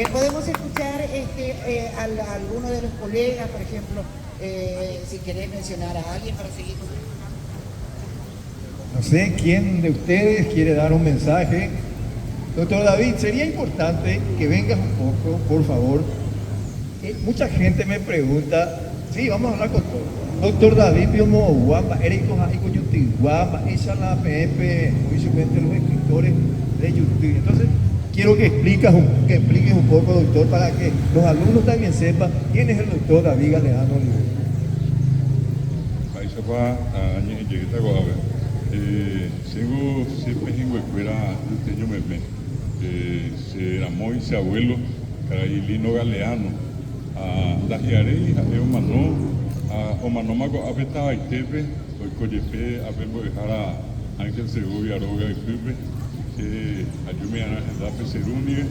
Podemos escuchar a alguno de los colegas, por ejemplo, si querés mencionar a alguien para seguir con... No sé quién de ustedes quiere dar un mensaje. Doctor David, sería importante que vengas un poco, por favor. Mucha gente me pregunta, sí, vamos a hablar con todo. Doctor David, Piomo Guamba, Eric Tojaico Yutiguamba, esa la PF, obviamente los escritores de YouTube. Entonces, quiero que expliques un poco, doctor, para que los alumnos también sepan quién es el doctor David Galeano Olivera. Sigo siempre en escuela de niño meme. Se ramó y se abuelo, Lino Galeano. La Giarei, a Omano, o Manomago Abeta y Tepe, o Coyepe, a Bembo de Jara, Ángel Segovia, Roga y Cupe, que ayume a la Peserunie,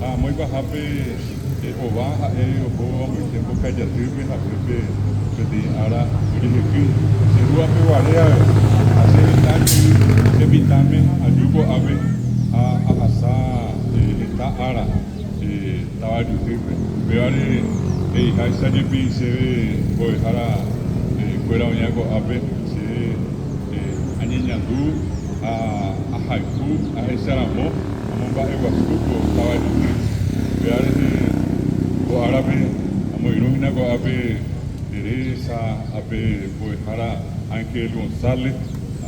a Muy Bajape, o Baja, o Boa, muy tiempo Cayatirpe, a Pepe, Peti Ara, Urijequi, Serúa Peguarea, hace evitame, ayubo Ave, a Asa, esta Ara, estaba Yutirpe, Veare, Haisa Yepi se ve Boejara, fuera Oñaco Ape, se Añeñandú, a Haiku, a Esaramó, a Momba Eguasuco, estaba Yutirpe, Veare, o Árabe, a Moirugina con Ape, Teresa, Ape, Boejara, Ángel González, a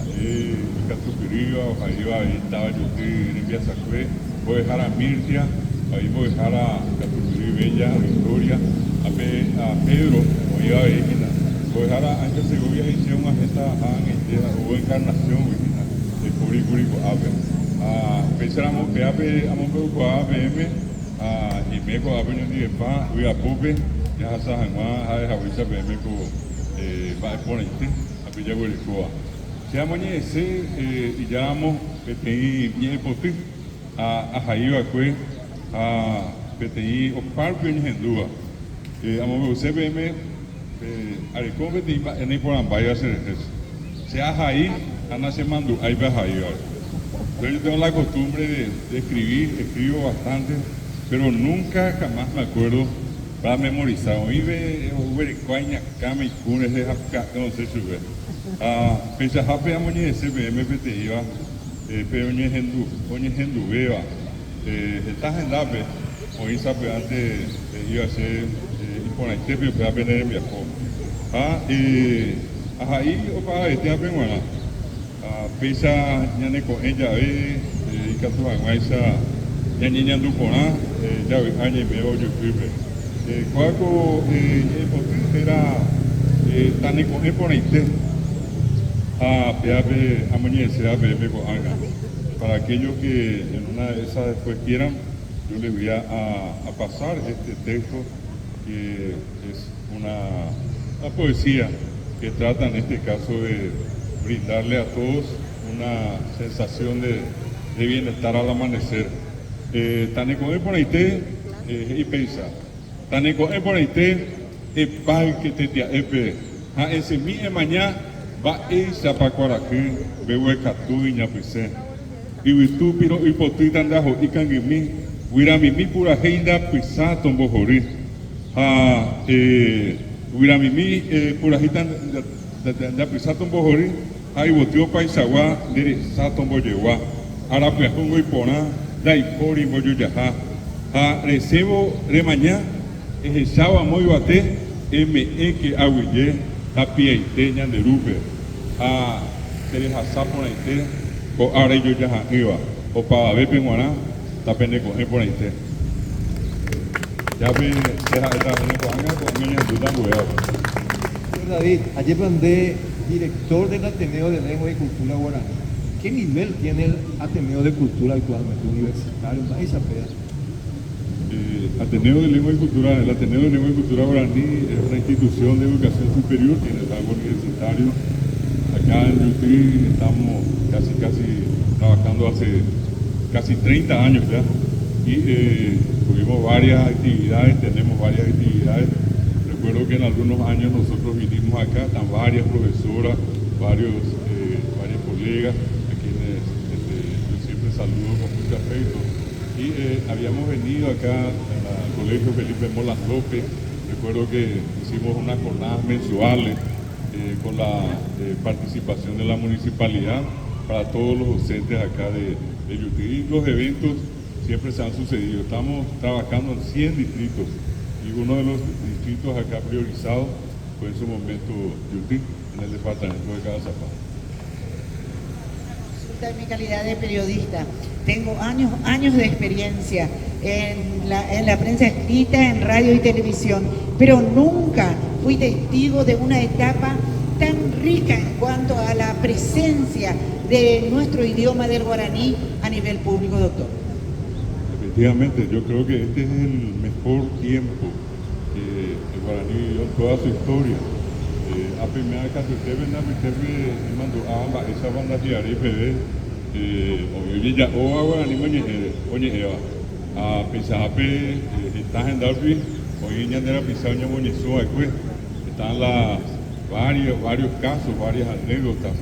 Catupiría, o Jaiba, ahí estaba Yutirpe, en Viasacue, Boejara Mirtia, ahí Boejara Catupirí Bella, Victoria, a Pedro, como iba a ir, Boejara Ángel Segovia hicieron una gesta o encarnación, de Curicurico Ape, a Pesáramos que Ape, a Montevideo APM, a Imeco Ape, Nidepa, Uyapupe, ya Sajanua, a Javisa PM, va a exponente, a Villa Guericoa. Se llama ese, y llamamos PTI Niepotis, a Jaiba Cue, a PTI o Parque en Hendúa. A CBM, Arecón PTI, en el Porambaya hacer eso. Se haja ahí, Ana se mandó, ahí va a ir. Yo tengo la costumbre de escribir, escribo bastante, pero nunca jamás me acuerdo para memorizar. Vive, Uberecuaña, Cama y Cunes, de Japca, no sé si ve. Pese a Jape, a Moñe, CBM PTI, pero Oñe Hendú, Beba. Estás en Lape, hoy sabe antes iba a ser por el templo para venir en viajo. Ahí o para este apenguana, pesa ñane con ella y caso a maisa ñane ñandu pona, ya ve añe me voy yo prive. Cuaco era tan con el por este peabe amanece a bebé con anga. Para aquellos que en una de esas después quieran, yo les voy a pasar este texto que es una poesía que trata en este caso de brindarle a todos una sensación de bienestar al amanecer. Taneco por ahí y pensa, Taneco por ahí el paz que te epe, a ese mi mañana va a ir a Pacuaraquí, bebo el catú y ñapise. Y tú, pero y por ti tan dajo y cangimi, huira mimi pura heida pisa tombojori. Huira mimi pura heida da pisa tombojori. Ahí boteó paisagua de sa tomboyewa. Ahora pues pongo y pona, da y pori moyo yaja. Recebo de mañana, es el sábado muy bate, que aguille, a pie y teña de rupe. Teresa saponaite. O ahora yo ya iba, o para ver penguana, la pendejo, es por ahí. Ya ve, deja esta con niña duda, David, ayer mandé director del Ateneo de Lengua y Cultura Guaraní. ¿Qué nivel tiene el Ateneo de Cultura actualmente? Universitario, país apenas. Ateneo de Lengua y Cultura, el Ateneo de Lengua y Cultura Guaraní es una institución de educación superior, tiene algo universitario. Acá en Yutri estamos casi trabajando hace casi 30 años ya y tuvimos varias actividades, tenemos varias actividades. Recuerdo que en algunos años nosotros vinimos acá, están varias profesoras, varios colegas, a quienes yo siempre saludo con mucho afecto. Y habíamos venido acá en Colegio Felipe Molas López. Recuerdo que hicimos unas jornadas mensuales con la participación de la municipalidad para todos los docentes acá de Yutí. Los eventos siempre se han sucedido. Estamos trabajando en 100 distritos y uno de los distritos acá priorizados fue en su momento Yutí, en el departamento de Cazapá. En mi calidad de periodista, tengo años de experiencia en la prensa escrita, en radio y televisión, pero nunca fui testigo de una etapa tan rica en cuanto a la presencia de nuestro idioma del guaraní a nivel público, doctor. Efectivamente, yo creo que este es el mejor tiempo que el guaraní vivió en toda su historia. A primera caso, usted mandó a esa banda de Arifede, oye, ya, o guaraní, oye, Eva, a Pisape, estás en Darby, hoy ya de la Pisaña, Moñezúa, están varios casos, varias anécdotas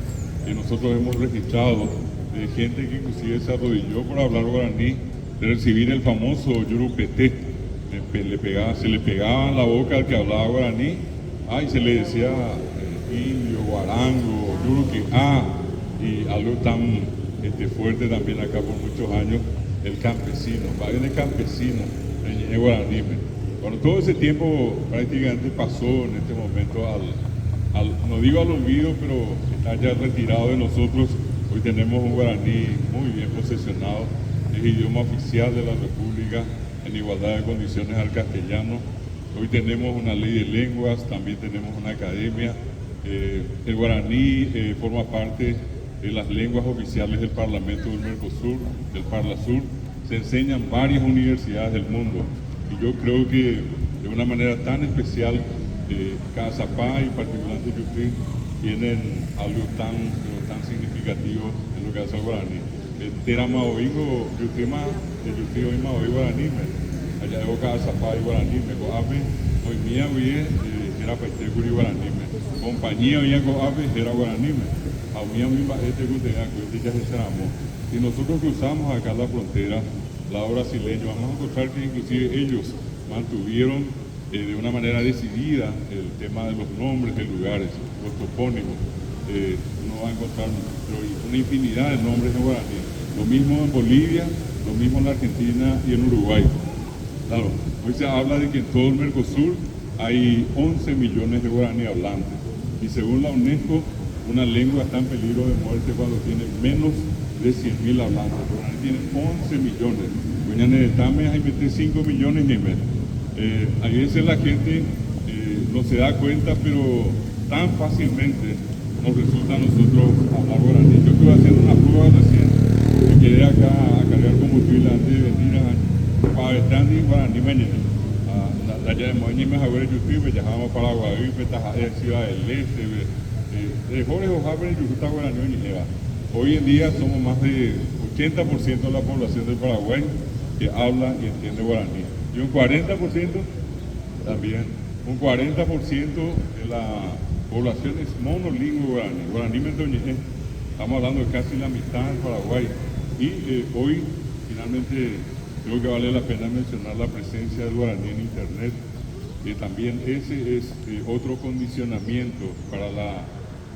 que nosotros hemos registrado de gente que inclusive se arrodilló por hablar guaraní, de recibir el famoso Yurupete, se le pegaba en la boca al que hablaba guaraní, y se le decía indio, guarango, yuruqui, y algo tan fuerte también acá por muchos años, el campesino, varios de campesino, el guaraní. Bueno, todo ese tiempo prácticamente pasó en este momento no digo al olvido, pero está ya retirado de nosotros. Hoy tenemos un guaraní muy bien posesionado, es idioma oficial de la República en igualdad de condiciones al castellano. Hoy tenemos una ley de lenguas, también tenemos una academia. El guaraní forma parte de las lenguas oficiales del Parlamento del Mercosur, del Parlasur. Se enseña en varias universidades del mundo y yo creo que de una manera tan especial Cazapá y particularmente Yutí tienen algo tan significativo en lo que hace al guaraní. Terama oigo Yutí oima oigo guaraní, allá de Cazapá y guaraní, me coape, hoy mía oye era paitecuri guaraní, compañía oía coape era guaraní, a mí misma ya se cerramos. Si nosotros cruzamos acá la frontera, lado brasileño, vamos a encontrar que inclusive ellos mantuvieron de una manera decidida el tema de los nombres de lugares, los topónimos. Uno va a encontrar una infinidad de nombres en guaraní. Lo mismo en Bolivia, lo mismo en la Argentina y en Uruguay. Claro, hoy se habla de que en todo el Mercosur hay 11 millones de guaraní hablantes. Y según la UNESCO, una lengua está en peligro de muerte cuando tiene menos de 100.000 hablantes. El guaraní tiene 11 millones. Hay 5 millones y medio. A veces la gente no se da cuenta, pero tan fácilmente nos resulta a nosotros hablar guaraní. Yo estuve haciendo una prueba recién, me quedé acá a cargar combustible antes de venir para estar en guaraní mañana. Allá de Moñime, Javier Yutí, me llamamos para Guadalupe, Ciudad del Este, de Jorge Ojabre, Yucuta, Guaraní, Nieva. Hoy en día somos más de 80% de la población del Paraguay que habla y entiende guaraní. Y un 40% también, un 40% de la población es monolingüe guaraní, guaraní mentoñé. Estamos hablando de casi la mitad del Paraguay. Y hoy, finalmente, creo que vale la pena mencionar la presencia del guaraní en Internet, que también ese es otro condicionamiento para la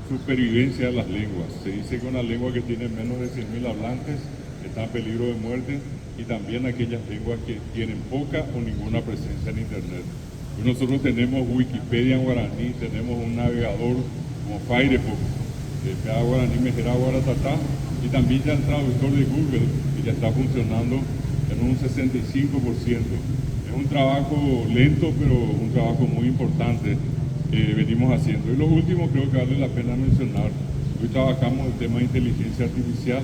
supervivencia de las lenguas. Se dice que una lengua que tiene menos de 100.000 hablantes está en peligro de muerte, y también aquellas lenguas que tienen poca o ninguna presencia en Internet. Y nosotros tenemos Wikipedia en guaraní, tenemos un navegador como Firefox, guaraní mejera guaratatá, y también ya el traductor de Google, que ya está funcionando en un 65%. Es un trabajo lento, pero un trabajo muy importante que venimos haciendo. Y lo último creo que vale la pena mencionar, hoy trabajamos el tema de inteligencia artificial.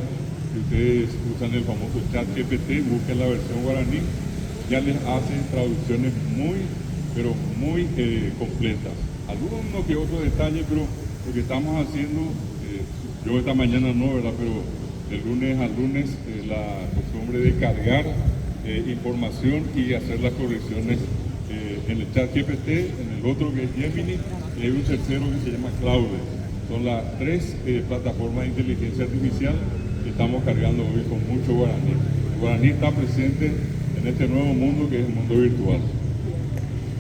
Si ustedes usan el famoso chat GPT, busquen la versión guaraní, ya les hace traducciones muy completas. Algunos que otros detalles, pero lo que estamos haciendo, yo esta mañana no, ¿verdad? Pero de lunes a lunes la costumbre de cargar información y hacer las correcciones en el chat GPT, en el otro que es Gemini, y hay un tercero que se llama Claude. Son las tres plataformas de inteligencia artificial que estamos cargando hoy con mucho guaraní. El guaraní está presente en este nuevo mundo que es el mundo virtual.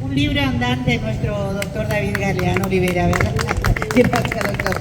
Un libro andante, nuestro doctor David Galeano Olivera, ¿verdad? Gracias, doctor.